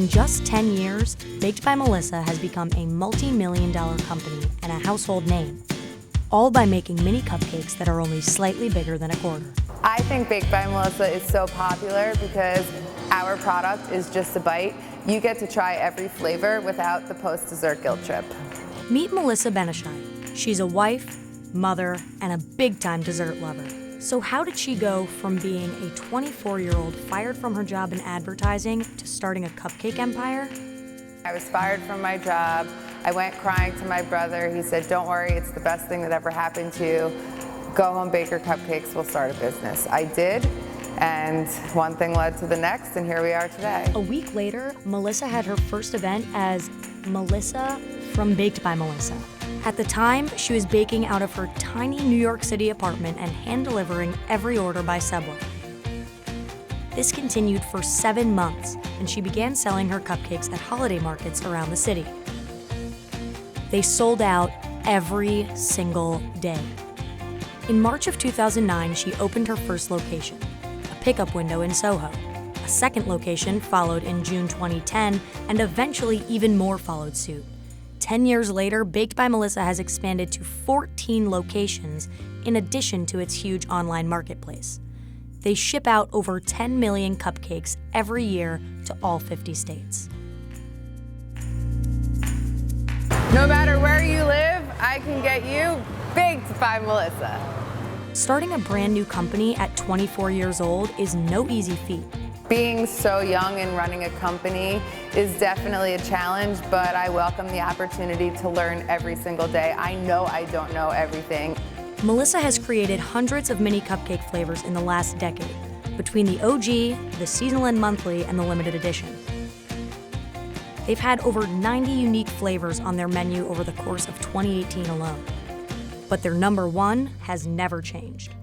In just 10 years, Baked by Melissa has become a multi-million-dollar company and a household name, all by making mini cupcakes that are only slightly bigger than a quarter. I think Baked by Melissa is so popular because our product is just a bite. You get to try every flavor without the post-dessert guilt trip. Meet Melissa Ben-Ishay. She's a wife, mother, and a big-time dessert lover. So how did she go from being a 24-year-old fired from her job in advertising to starting a cupcake empire? I was fired from my job. I went crying to my brother. He said, "Don't worry, it's the best thing that ever happened to you. Go home, bake your cupcakes, we'll start a business." I did, and one thing led to the next, and here we are today. A week later, Melissa had her first event as Melissa from Baked by Melissa. At the time, she was baking out of her tiny New York City apartment and hand-delivering every order by Subway. This continued for 7 months, and she began selling her cupcakes at holiday markets around the city. They sold out every single day. In March of 2009, she opened her first location, a pickup window in Soho. A second location followed in June 2010, and eventually even more followed suit. 10 years later, Baked by Melissa has expanded to 14 locations in addition to its huge online marketplace. They ship out over 10 million cupcakes every year to all 50 states. No matter where you live, I can get you Baked by Melissa. Starting a brand new company at 24 years old is no easy feat. Being so young and running a company is definitely a challenge, but I welcome the opportunity to learn every single day. I know I don't know everything. Melissa has created hundreds of mini cupcake flavors in the last decade, between the OG, the seasonal and monthly, and the limited edition. They've had over 90 unique flavors on their menu over the course of 2018 alone. But their number one has never changed.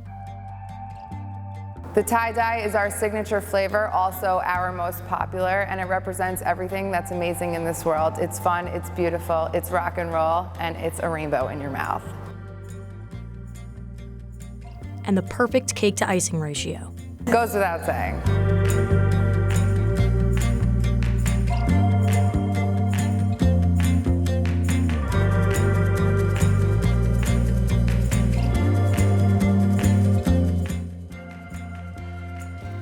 The tie-dye is our signature flavor, also our most popular, and it represents everything that's amazing in this world. It's fun, it's beautiful, it's rock and roll, and it's a rainbow in your mouth. And the perfect cake to icing ratio. Goes without saying.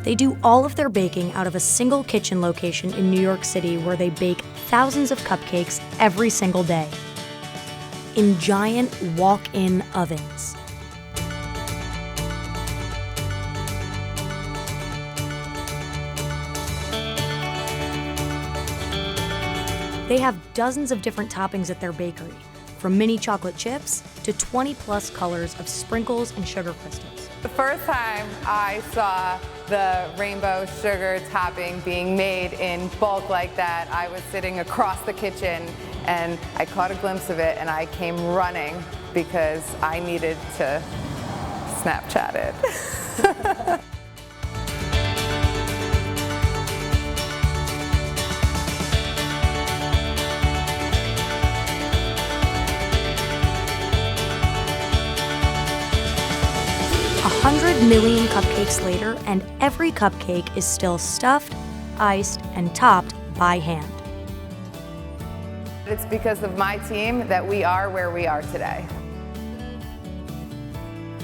They do all of their baking out of a single kitchen location in New York City where they bake thousands of cupcakes every single day in giant walk-in ovens. They have dozens of different toppings at their bakery, from mini chocolate chips to 20+ colors of sprinkles and sugar crystals. The first time I saw the rainbow sugar topping being made in bulk like that, I was sitting across the kitchen and I caught a glimpse of it and I came running because I needed to Snapchat it. 100 million cupcakes later, and every cupcake is still stuffed, iced, and topped by hand. It's because of my team that we are where we are today.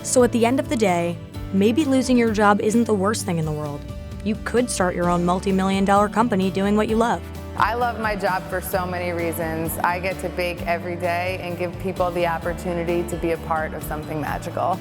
So at the end of the day, maybe losing your job isn't the worst thing in the world. You could start your own multi-million-dollar company doing what you love. I love my job for so many reasons. I get to bake every day and give people the opportunity to be a part of something magical.